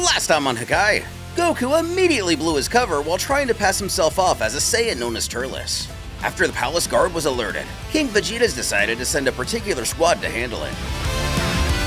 Last time on Hakai, Goku immediately blew his cover while trying to pass himself off as a Saiyan known as Turles. After the palace guard was alerted, King Vegeta's decided to send a particular squad to handle it.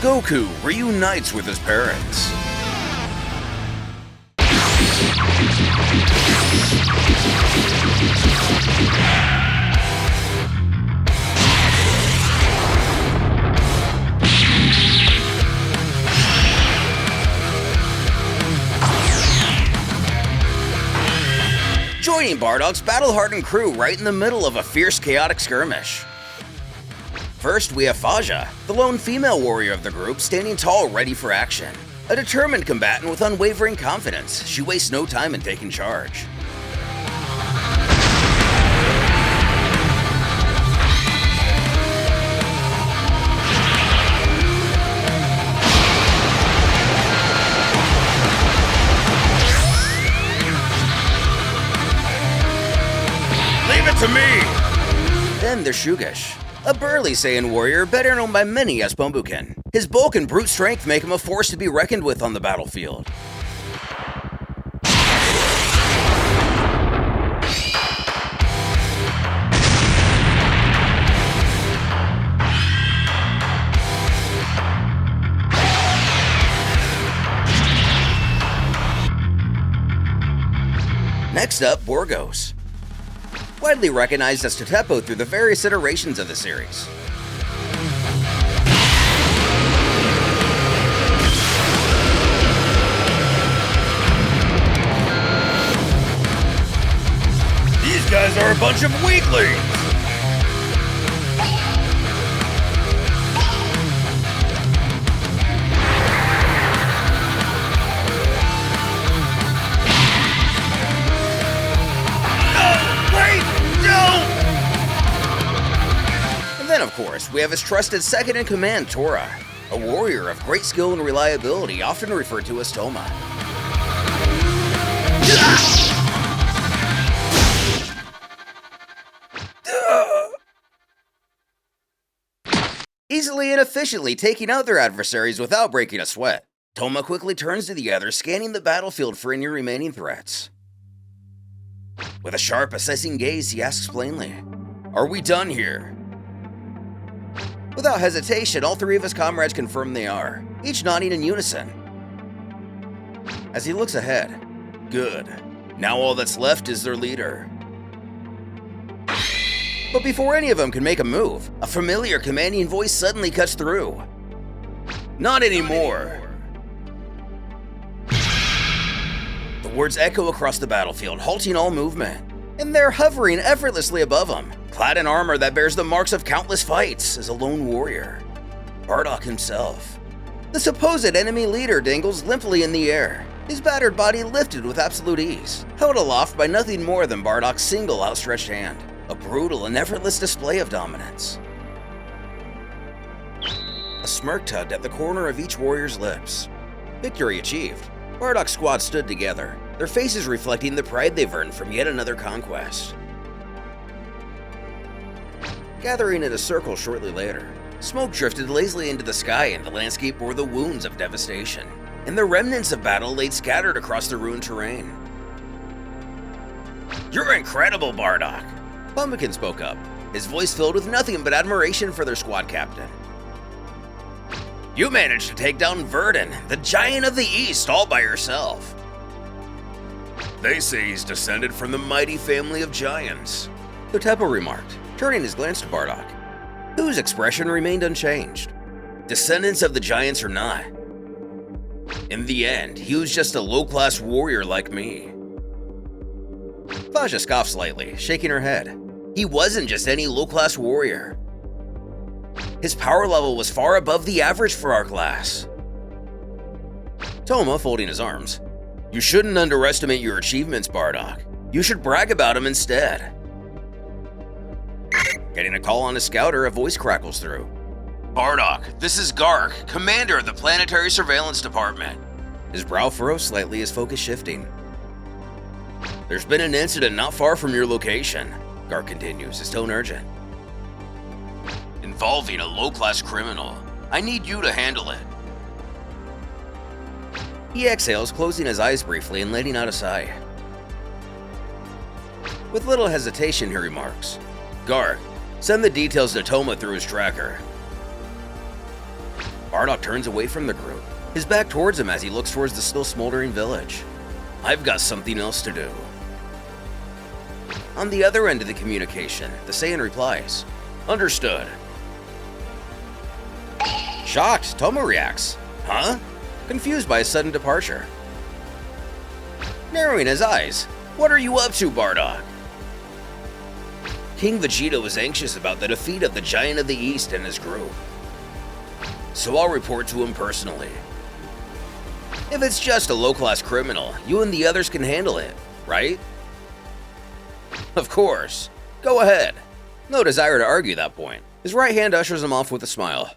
Goku reunites with his parents. Joining Bardock's battle-hardened crew right in the middle of a fierce, chaotic skirmish. First, we have Faja, the lone female warrior of the group, standing tall, ready for action. A determined combatant with unwavering confidence, she wastes no time in taking charge. To me! Then there's Shugesh, a burly Saiyan warrior better known by many as Bombukin. His bulk and brute strength make him a force to be reckoned with on the battlefield. Next up, Borgos. Widely recognized as Totepo through the various iterations of the series. These guys are a bunch of weaklings! Then, of course, we have his trusted second-in-command, Tora, a warrior of great skill and reliability, often referred to as Toma. Easily and efficiently taking out their adversaries without breaking a sweat, Toma quickly turns to the others, scanning the battlefield for any remaining threats. With a sharp, assessing gaze, he asks plainly, "Are we done here?" Without hesitation, all three of his comrades confirm they are, each nodding in unison. As he looks ahead, good. Now all that's left is their leader. But before any of them can make a move, a familiar commanding voice suddenly cuts through. Not anymore. The words echo across the battlefield, halting all movement. And they're hovering effortlessly above him, clad in armor that bears the marks of countless fights as a lone warrior. Bardock himself. The supposed enemy leader dangles limply in the air, his battered body lifted with absolute ease, held aloft by nothing more than Bardock's single outstretched hand, a brutal and effortless display of dominance. A smirk tugged at the corner of each warrior's lips. Victory achieved. Bardock's squad stood together, their faces reflecting the pride they've earned from yet another conquest. Gathering in a circle shortly later, smoke drifted lazily into the sky and the landscape bore the wounds of devastation, and the remnants of battle laid scattered across the ruined terrain. "You're incredible, Bardock!" Bombukin spoke up, his voice filled with nothing but admiration for their squad captain. "You managed to take down Verdun, the giant of the East, all by yourself." "They say he's descended from the mighty family of giants," Totepo remarked, turning his glance to Bardock, whose expression remained unchanged. "Descendants of the giants or not, in the end, he was just a low-class warrior like me." Faja scoffed slightly, shaking her head. He wasn't just any low-class warrior. His power level was far above the average for our class. Toma, folding his arms. "You shouldn't underestimate your achievements, Bardock. You should brag about them instead." Getting a call on his scouter, a voice crackles through. "Bardock, this is Gark, commander of the Planetary Surveillance Department." His brow furrows slightly, his focus shifting. "There's been an incident not far from your location," Gark continues, his tone urgent. "Involving a low-class criminal. I need you to handle it." He exhales, closing his eyes briefly and letting out a sigh. With little hesitation, he remarks, "Gar, send the details to Toma through his tracker." Bardock turns away from the group, his back towards him as he looks towards the still smoldering village. "I've got something else to do." On the other end of the communication, the Saiyan replies, "Understood." Shocked, Toma reacts, "Huh?" confused by his sudden departure. Narrowing his eyes, "What are you up to, Bardock?" King Vegeta was anxious about the defeat of the Giant of the East and his group, so I'll report to him personally. If it's just a low-class criminal, you and the others can handle it, right? Of course. Go ahead. No desire to argue that point. His right hand ushers him off with a smile.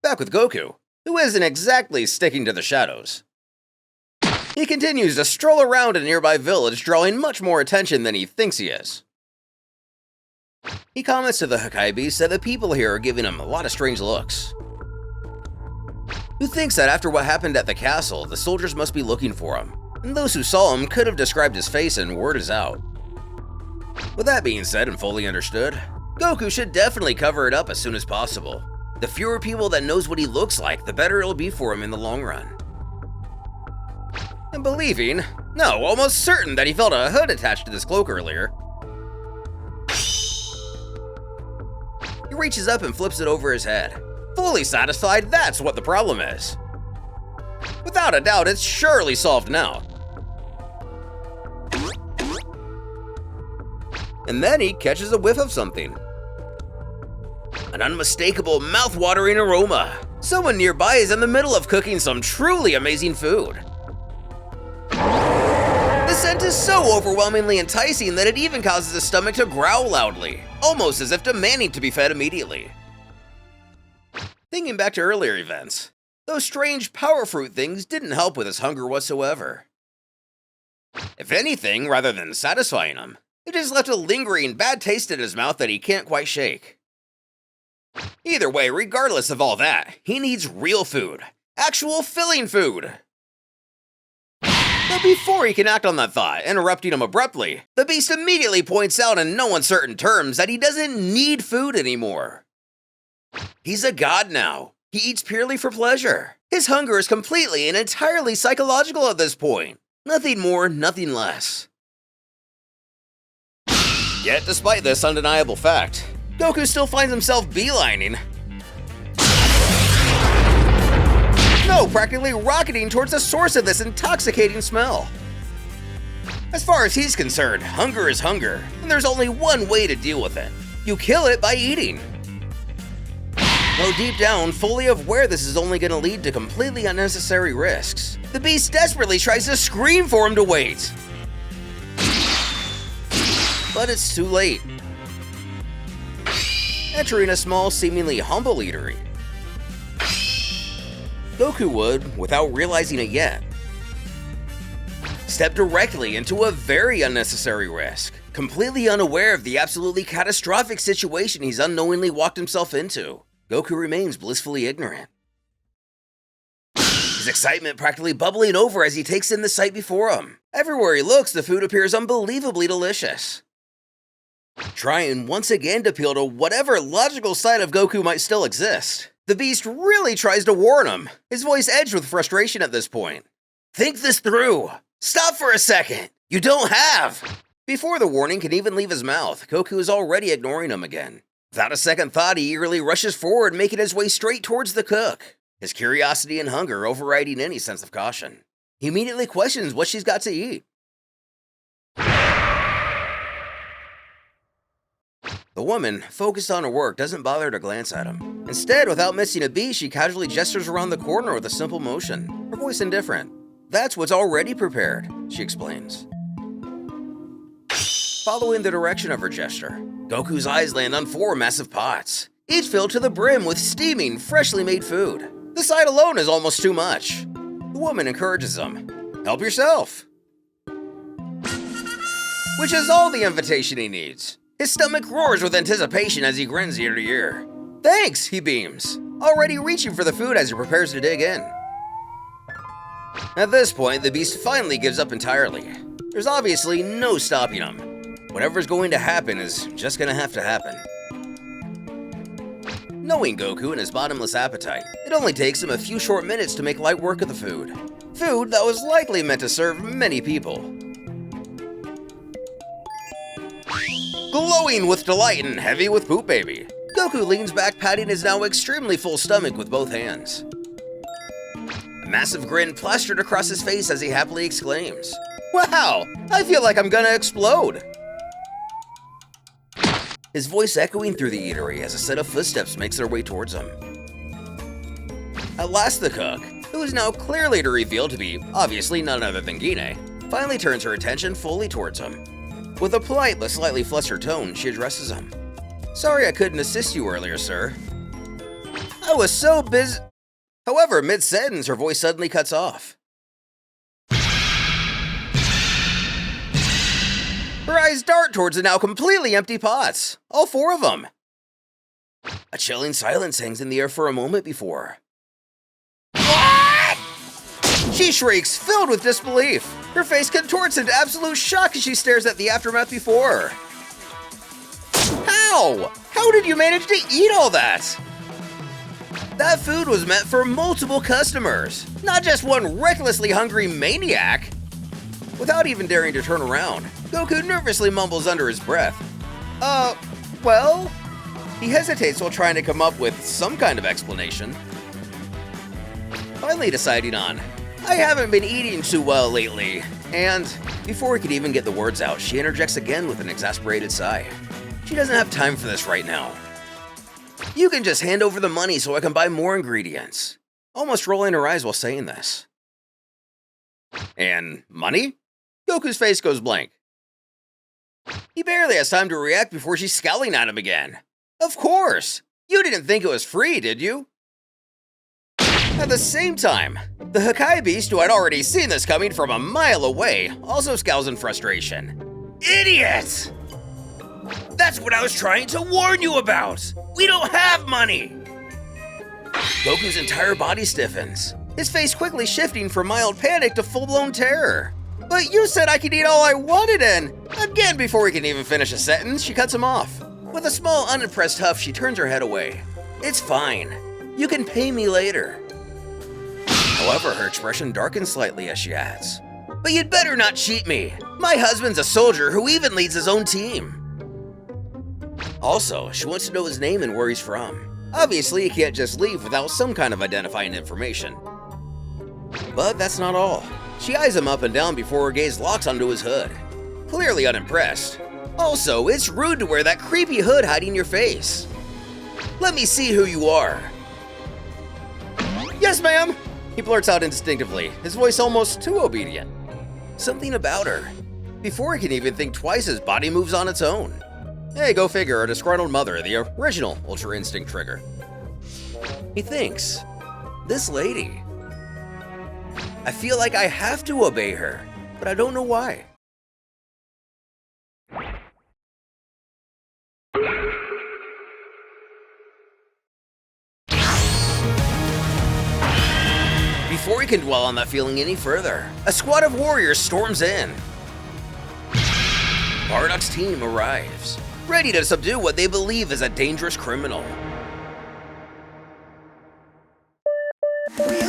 Back with Goku, who isn't exactly sticking to the shadows. He continues to stroll around a nearby village, drawing much more attention than he thinks he is. He comments to the Hakai beast that the people here are giving him a lot of strange looks. Who thinks that after what happened at the castle, the soldiers must be looking for him, and those who saw him could have described his face and word is out. With that being said and fully understood, Goku should definitely cover it up as soon as possible. The fewer people that knows what he looks like, the better it'll be for him in the long run. And believing, no, almost certain that he felt a hood attached to this cloak earlier, he reaches up and flips it over his head, fully satisfied that's what the problem is. Without a doubt, it's surely solved now. And then he catches a whiff of something. An unmistakable, mouth-watering aroma. Someone nearby is in the middle of cooking some truly amazing food. The scent is so overwhelmingly enticing that it even causes his stomach to growl loudly, almost as if demanding to be fed immediately. Thinking back to earlier events, those strange power fruit things didn't help with his hunger whatsoever. If anything, rather than satisfying him, it just left a lingering bad taste in his mouth that he can't quite shake. Either way, regardless of all that, he needs real food. Actual filling food. But before he can act on that thought, interrupting him abruptly, the beast immediately points out in no uncertain terms that he doesn't need food anymore. He's a god now. He eats purely for pleasure. His hunger is completely and entirely psychological at this point. Nothing more, nothing less. Yet, despite this undeniable fact, Goku still finds himself beelining. No, practically rocketing towards the source of this intoxicating smell. As far as he's concerned, hunger is hunger, and there's only one way to deal with it. You kill it by eating. Though deep down, fully aware this is only going to lead to completely unnecessary risks, the beast desperately tries to scream for him to wait. But it's too late. Entering a small, seemingly humble eatery, Goku would, without realizing it yet, step directly into a very unnecessary risk, completely unaware of the absolutely catastrophic situation he's unknowingly walked himself into. Goku remains blissfully ignorant. His excitement practically bubbling over as he takes in the sight before him. Everywhere he looks, the food appears unbelievably delicious. Trying once again to appeal to whatever logical side of Goku might still exist, the beast really tries to warn him, his voice edged with frustration at this point. Think this through. Stop for a second. You don't have. Before the warning can even leave his mouth, Goku is already ignoring him again. Without a second thought, he eagerly rushes forward, making his way straight towards the cook, his curiosity and hunger overriding any sense of caution. He immediately questions what she's got to eat. The woman, focused on her work, doesn't bother to glance at him. Instead, without missing a beat, she casually gestures around the corner with a simple motion, her voice indifferent. That's what's already prepared, she explains. Following the direction of her gesture, Goku's eyes land on 4 massive pots, each filled to the brim with steaming, freshly made food. The sight alone is almost too much. The woman encourages him, help yourself. Which is all the invitation he needs. His stomach roars with anticipation as he grins ear to ear. Thanks, he beams. already reaching for the food as he prepares to dig in. At this point, the beast finally gives up entirely. There's obviously no stopping him. Whatever's going to happen is just gonna have to happen. Knowing Goku and his bottomless appetite, it only takes him a few short minutes to make light work of the food. Food that was likely meant to serve many people. Glowing with delight and heavy with poop baby, Goku leans back, patting his now extremely full stomach with both hands. A massive grin plastered across his face as he happily exclaims, "Wow, I feel like I'm gonna explode!" His voice echoing through the eatery as a set of footsteps makes their way towards him. At last the cook, who is now clearly to reveal to be obviously none other than Gine, finally turns her attention fully towards him. With a polite but slightly flustered tone, she addresses him. "Sorry I couldn't assist you earlier, sir. I was so busy." However, mid-sentence, her voice suddenly cuts off. Her eyes dart towards the now completely empty pots, all 4 of them. A chilling silence hangs in the air for a moment before. What? She shrieks, filled with disbelief. Her face contorts into absolute shock as she stares at the aftermath before her. How? How did you manage to eat all that? That food was meant for multiple customers, not just one recklessly hungry maniac. Without even daring to turn around, Goku nervously mumbles under his breath. Well? He hesitates while trying to come up with some kind of explanation. Finally deciding on, "I haven't been eating too well lately," and before he could even get the words out, she interjects again with an exasperated sigh. She doesn't have time for this right now. "You can just hand over the money so I can buy more ingredients," almost rolling her eyes while saying this. "And money?" Goku's face goes blank. He barely has time to react before she's scowling at him again. "Of course! You didn't think it was free, did you?" At the same time, the Hakai beast, who had already seen this coming from a mile away, also scowls in frustration. Idiot! That's what I was trying to warn you about! We don't have money! Goku's entire body stiffens, his face quickly shifting from mild panic to full-blown terror. "But you said I could eat all I wanted," and again before he can even finish a sentence, she cuts him off. With a small unimpressed huff, she turns her head away. "It's fine. You can pay me later." However, her expression darkens slightly as she adds, "But you'd better not cheat me. My husband's a soldier who even leads his own team." Also, she wants to know his name and where he's from. Obviously, he can't just leave without some kind of identifying information. But that's not all. She eyes him up and down before her gaze locks onto his hood, clearly unimpressed. Also, it's rude to wear that creepy hood hiding your face. "Let me see who you are." "Yes, ma'am," he blurts out instinctively, his voice almost too obedient. Something about her. Before he can even think twice, his body moves on its own. Hey, go figure, a disgruntled mother, the original Ultra Instinct trigger. He thinks, this lady. I feel like I have to obey her, but I don't know why. Before he can dwell on that feeling any further, a squad of warriors storms in. Bardock's team arrives, ready to subdue what they believe is a dangerous criminal. We